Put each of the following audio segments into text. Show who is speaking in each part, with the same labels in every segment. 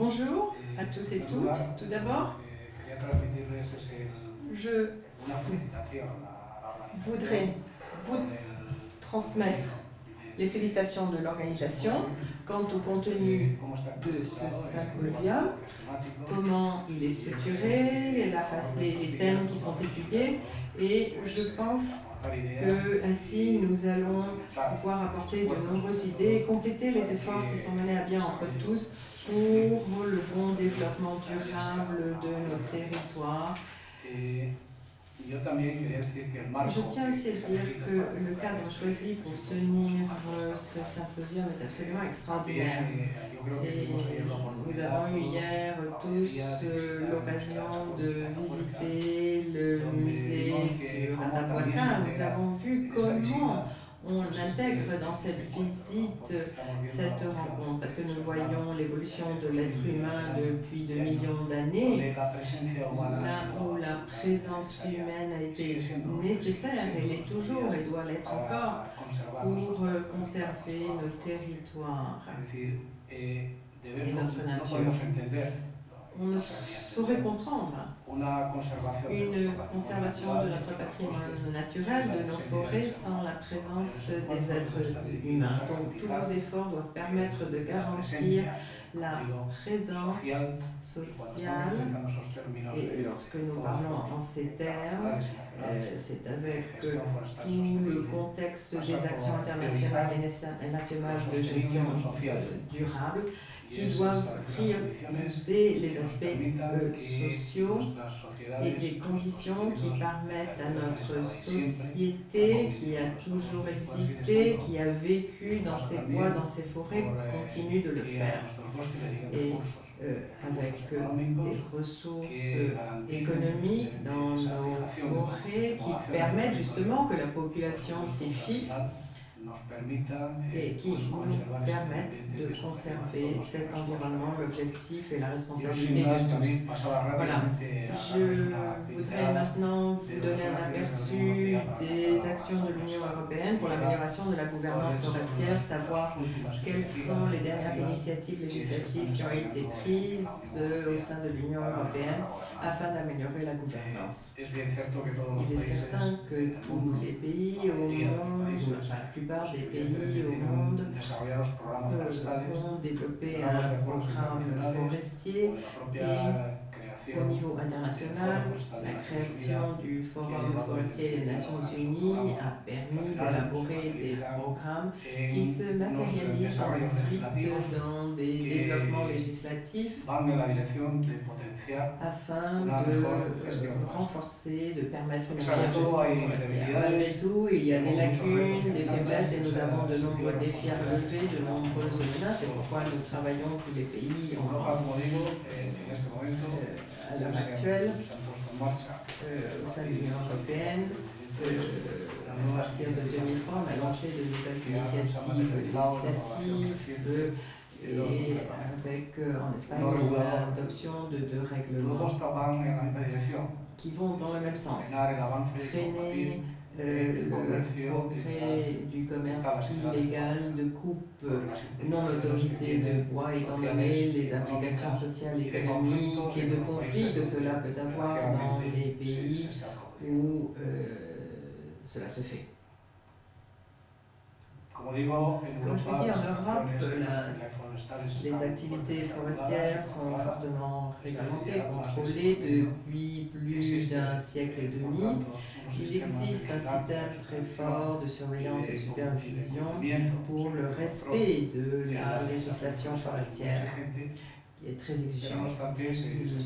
Speaker 1: Bonjour à tous et toutes. Tout d'abord, je voudrais vous transmettre les félicitations de l'organisation quant au contenu de ce symposium, comment il est structuré, les thèmes qui sont étudiés, et je pense que ainsi nous allons pouvoir apporter de nombreuses idées et compléter les efforts qui sont menés à bien entre tous pour le bon développement durable de nos territoires. Je tiens aussi à dire que le cadre choisi pour tenir ce symposium est absolument extraordinaire. Et nous avons eu hier tous l'occasion de visiter le musée sur Atapuerca. Nous avons vu comment on intègre dans cette visite cette rencontre, parce que nous voyons l'évolution de l'être humain depuis 2 millions d'années, là où la présence humaine a été nécessaire, elle est toujours et doit l'être encore pour conserver nos territoires et notre nature. On ne saurait comprendre une conservation de notre patrimoine naturel, de nos forêts, sans la présence des êtres humains. Donc tous nos efforts doivent permettre de garantir la présence sociale, et lorsque nous parlons en ces termes, c'est avec tout le contexte des actions internationales et nationales de gestion durable qui doivent prioriser les aspects sociaux et des conditions qui permettent à notre société qui a toujours existé, qui a vécu dans ces bois, dans ces forêts, continue de le faire. Et avec des ressources économiques dans nos forêts qui permettent justement que la population s'y fixe et qui nous permettent de conserver cet environnement, l'objectif et la responsabilité de tous. Voilà. Je voudrais maintenant vous donner un aperçu des actions de l'Union européenne pour l'amélioration de la gouvernance forestière, savoir quelles sont les dernières initiatives législatives qui ont été prises au sein de l'Union européenne afin d'améliorer la gouvernance. Il est certain que tous les pays au monde, enfin la plupart des pays au monde ont développé un programme forestier et au niveau international, la création du Forum forestier des Nations Unies a permis d'élaborer des programmes qui se matérialisent ensuite dans des développements législatifs afin de renforcer, de permettre une meilleure gestion forestière. Malgré tout, il y a des lacunes, des faiblesses et nous avons de nombreux défis à relever, de nombreuses menaces. C'est pourquoi nous travaillons tous les pays ensemble. À l'heure actuelle, au sein de l'Union européenne, à partir de 2003, on a lancé de nouvelles initiatives législatives et avec en Espagne l'adoption de règlements qui vont dans le même sens. Freiner le progrès du commerce illégal de coupe non autorisée de bois, étant donné les implications sociales, économiques et de conflits que cela peut avoir dans les pays où cela se fait. Comme je l'ai dit, en Europe, les activités forestières sont fortement réglementées, contrôlées depuis plus d'un siècle et demi. Il existe un système très fort de surveillance et de supervision pour le respect de la législation forestière, qui est très exigeante.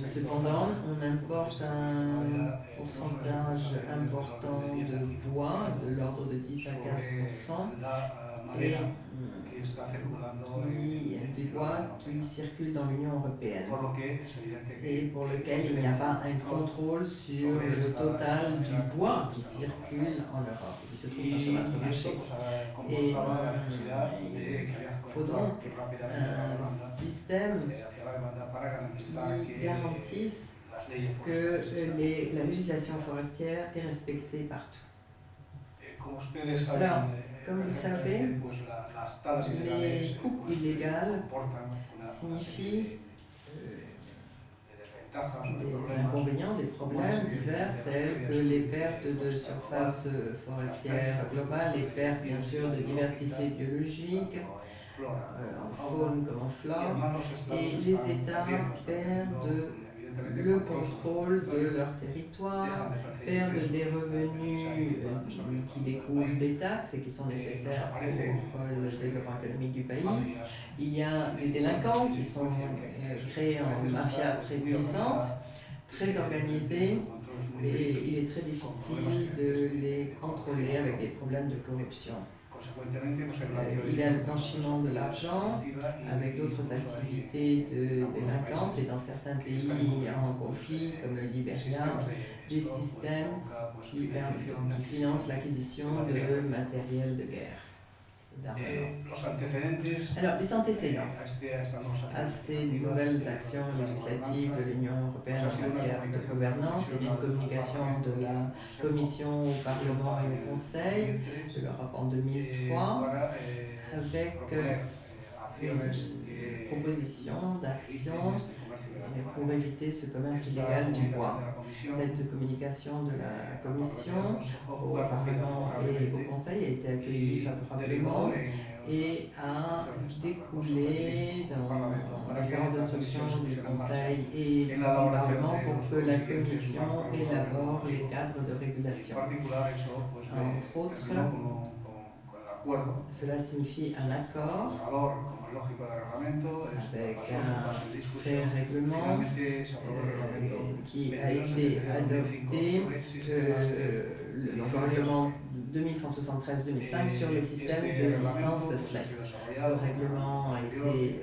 Speaker 1: Cependant, on importe un pourcentage important de bois, de l'ordre de 10 à 15%, et du bois qui circule dans l'Union européenne et pour lequel il n'y a pas un contrôle sur le total du bois qui circule en Europe et qui se trouve sur notre marché. Et il faut donc un système qui garantisse que la législation forestière est respectée partout. Alors, comme vous savez, les coupes illégales signifient des inconvénients, des problèmes divers tels que les pertes de surface forestière globale, les pertes bien sûr de diversité biologique, en faune comme en flore, et les États perdent le contrôle de leur territoire, perdent des revenus qui découlent des taxes et qui sont nécessaires pour le développement économique du pays. Il y a des délinquants qui sont créés en mafia très puissante, très organisée, et il est très difficile de les contrôler avec des problèmes de corruption. Il y a le blanchiment de l'argent avec d'autres activités de délinquance et dans certains pays en conflit comme le Libéria, des systèmes qui financent l'acquisition de matériel de guerre. Alors, les antécédents à ces nouvelles actions législatives de l'Union européenne en matière de gouvernance et d'une communication de la Commission au Parlement et au Conseil de l'Europe en 2003 avec une proposition d'action pour éviter ce commerce illégal du bois. Cette communication de la Commission au Parlement et au Conseil a été accueillie favorablement et a découlé dans différentes instructions du Conseil et du Parlement pour que la Commission élabore les cadres de régulation. Entre autres, cela signifie un accord avec un pré-règlement qui a été adopté, le règlement 2173-2005 sur les systèmes de licence FLECT. Ce règlement a été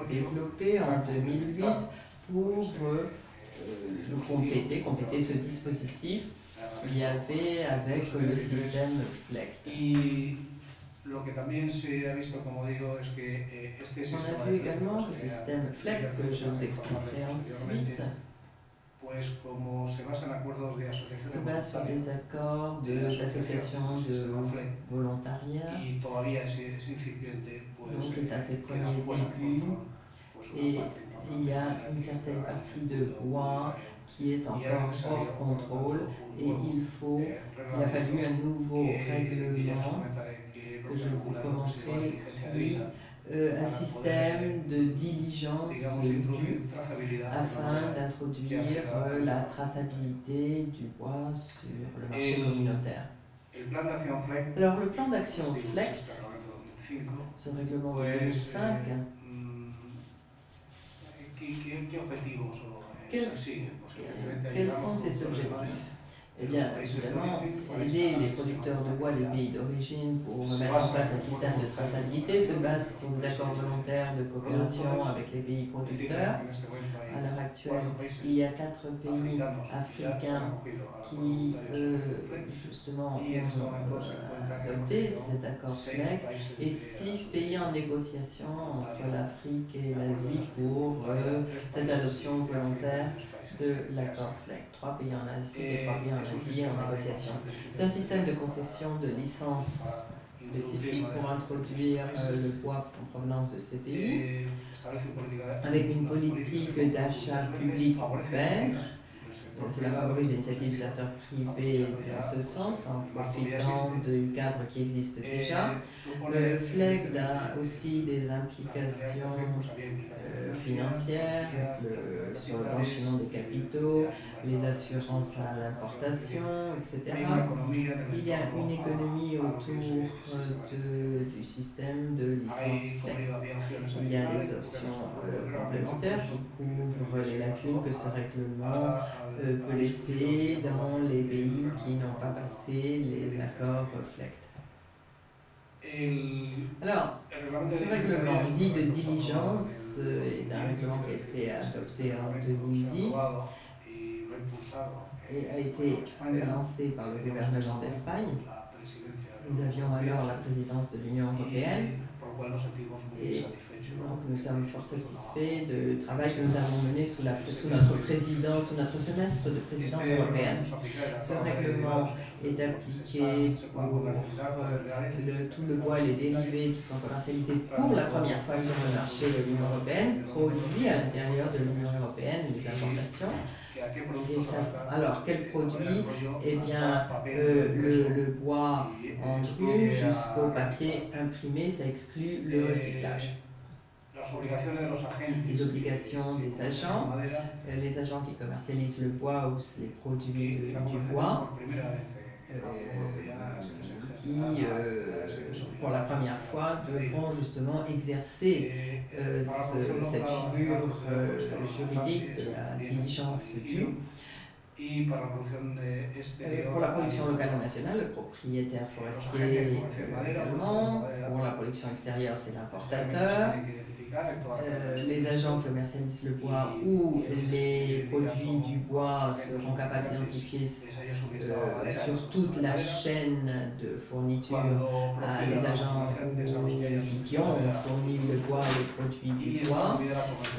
Speaker 1: développé en 2008 pour compléter ce dispositif qu'il y avait avec le système FLECT. On a vu également que ce système FLECT, que je vous expliquerai ensuite, se base sur des accords d'association de volontariat, donc est à ses premiers débuts, et il y a une certaine partie de bois qui est encore hors contrôle, et il a fallu un nouveau règlement que je vous commenterai, qui un système de diligence due afin d'introduire la traçabilité du bois sur le marché communautaire. Alors le plan d'action FLECT, ce règlement de 2005, quels sont ses objectifs? Eh bien, évidemment, aider les producteurs de bois des pays d'origine pour mettre en place un système de traçabilité se base sur des accords volontaires de coopération avec les pays producteurs. À l'heure actuelle, il y a 4 pays africains qui, justement, ont adopté cet accord FLECT et 6 pays en négociation entre l'Afrique et l'Asie pour cette adoption volontaire de l'accord FLECT. 3 pays en Afrique et 3 pays en Asie en négociation. C'est un système de concession de licences spécifiques pour introduire le bois en provenance de ces pays, avec une politique d'achat public vaine. Cela favorise l'initiative du secteur privé dans ce sens, en profitant du cadre qui existe déjà. Le FLECT a aussi des implications financières sur le blanchiment des capitaux, les assurances à l'importation, etc. Il y a une économie autour du système de licence FLECT. Il y a des options complémentaires qui couvrent les lacunes que ce règlement peut laisser dans les pays qui n'ont pas passé les accords FLECT. Alors, ce règlement dit de diligence est un règlement qui a été adopté en 2010 et a été lancé par le gouvernement d'Espagne. Nous avions alors la présidence de l'Union européenne et Donc nous sommes fort satisfaits du travail que nous avons mené sous notre présidence, sous notre semestre de présidence européenne. Ce règlement est appliqué pour tout le bois et les dérivés qui sont commercialisés pour la première fois sur le marché de l'Union européenne, produits à l'intérieur de l'Union européenne, les importations. Et ça, alors, quel produit? Eh bien, le bois en drume jusqu'au papier imprimé, ça exclut le recyclage. Les obligations des agents, les agents qui commercialisent le bois ou les produits du bois, qui, pour la première fois, devront justement exercer cette figure juridique de la diligence due. Pour la production locale ou nationale, le propriétaire forestier également. Pour la production extérieure, c'est l'importateur. Les agents qui commercialisent le bois ou les produits du bois seront capables d'identifier sur toute la chaîne de fourniture les agents qui ont fourni le bois et les produits du bois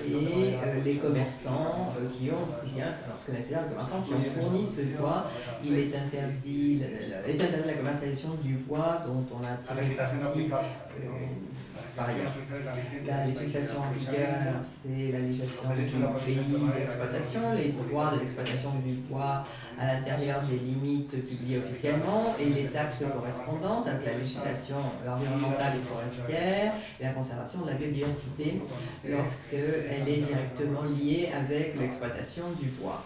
Speaker 1: et les commerçants qui ont, bien, lorsque nécessaire, les commerçants qui ont fourni ce bois, il est interdit la commercialisation du bois dont on a tiré parti par ailleurs. La législation en vigueur, c'est la législation du pays d'exploitation, les droits de l'exploitation du bois à l'intérieur des limites publiées officiellement et les taxes correspondantes avec la législation environnementale et forestière et la conservation de la biodiversité lorsqu'elle est directement liée avec l'exploitation du bois.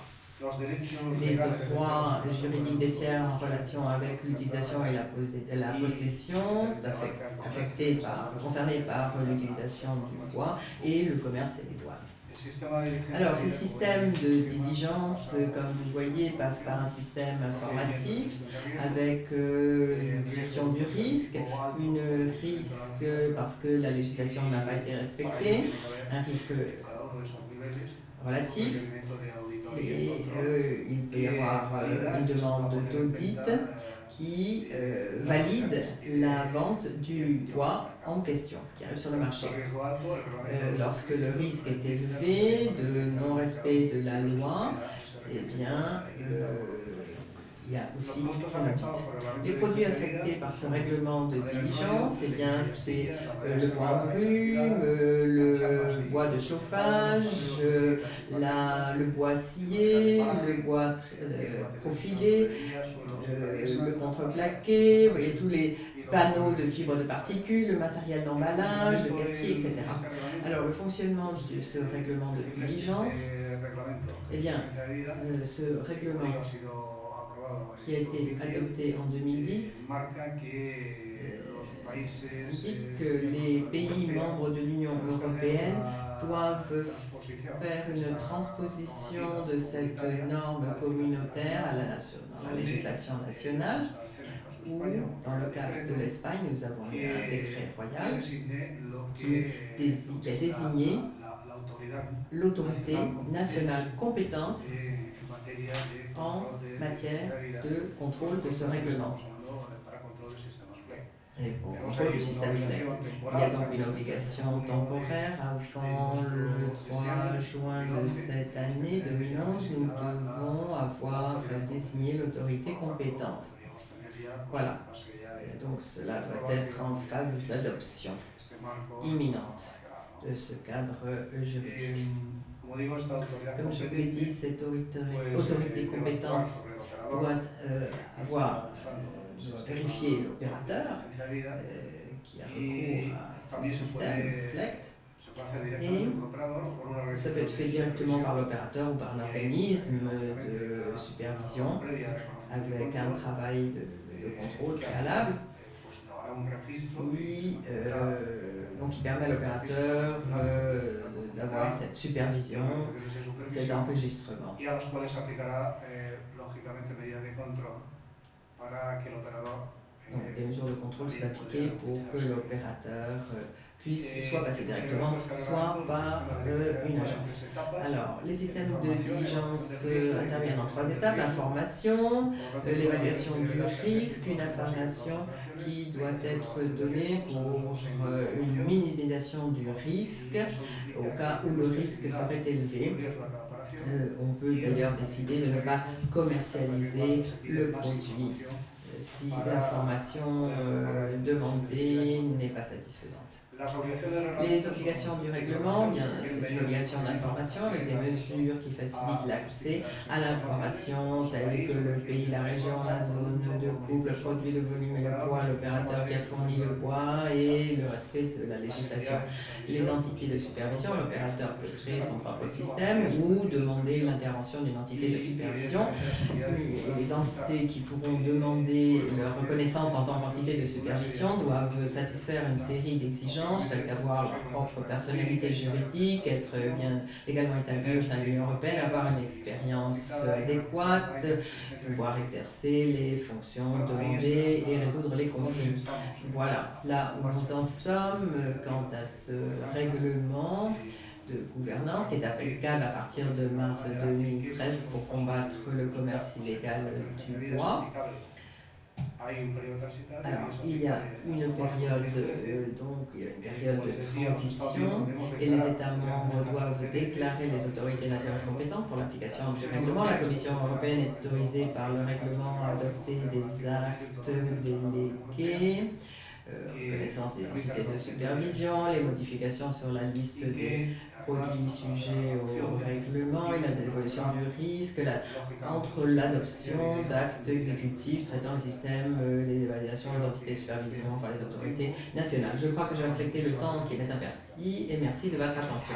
Speaker 1: Les droits juridiques des tiers en relation avec l'utilisation et la possession concernés par l'utilisation du bois et le commerce et les douanes. Alors, ce système de diligence, comme vous voyez, passe par un système informatif avec une gestion du risque, une risque parce que la législation n'a pas été respectée, un risque relatif, et il peut y avoir une demande d'audit qui valide la vente du bois en question qui arrive sur le marché. Lorsque le risque est élevé de non-respect de la loi, eh bien, il y a aussi un audit. Les produits affectés par ce règlement de diligence, eh bien, c'est le bois en brume, le bois de chauffage, le bois scié, le bois profilé, le contreplaqué, vous voyez tous les panneaux de fibres de particules, le matériel d'emballage, le casserie, etc. Alors, le fonctionnement de ce règlement de diligence, eh bien, ce règlement qui a été adopté en 2010 dit que les pays membres de l'Union européenne doivent faire une transposition de cette norme communautaire dans la législation nationale, où, dans le cas de l'Espagne, nous avons eu un décret royal qui a désigné l'autorité nationale compétente en matière de contrôle de ce règlement et au contrôle du système FLEGT. Il y a donc une obligation temporaire avant le 3 juin de cette année 2011, nous devons avoir désigné l'autorité compétente. Voilà, donc cela doit être en phase d'adoption imminente de ce cadre juridique. Comme je vous l'ai dit, cette autorité compétente doit vérifier l'opérateur qui a recours à ce système FLEGT, et ça peut être fait directement par l'opérateur ou par un organisme de supervision avec un travail de contrôle préalable qui permet à l'opérateur d'avoir cette supervision, cet enregistrement. Donc des mesures de contrôle sont appliquées pour que l'opérateur puisse soit passer directement, soit par une agence. Alors, les systèmes de diligence interviennent en 3 étapes: l'information, l'évaluation du risque, une information qui doit être donnée pour une minimisation du risque au cas où le risque serait élevé. On peut d'ailleurs décider de ne pas commercialiser le produit si l'information demandée n'est pas satisfaisante. Les obligations du règlement, bien, c'est une obligation d'information avec des mesures qui facilitent l'accès à l'information telles que le pays, la région, la zone de coupe, le produit, le volume et le poids, l'opérateur qui a fourni le poids et le respect de la législation. Les entités de supervision, l'opérateur peut créer son propre système ou demander l'intervention d'une entité de supervision. Les entités qui pourront demander leur reconnaissance en tant qu'entité de supervision doivent satisfaire une série d'exigences telles qu'avoir leur propre personnalité juridique, être bien légalement établi au sein de l'Union européenne, avoir une expérience adéquate, pouvoir exercer les fonctions demandées et résoudre les conflits. Voilà, là où nous en sommes quant à ce règlement de gouvernance qui est applicable à partir de mars 2013 pour combattre le commerce illégal du bois. Alors, il y a une période, de transition et les États membres doivent déclarer les autorités nationales compétentes pour l'application du règlement. La Commission européenne est autorisée par le règlement à adopter des actes délégués, reconnaissance des entités de supervision, les modifications sur la liste des produits sujets au règlement et la dévolution du risque, entre l'adoption d'actes exécutifs traitant le système, les évaluations, les entités de supervision par les autorités nationales. Je crois que j'ai respecté le temps qui m'est imparti et merci de votre attention.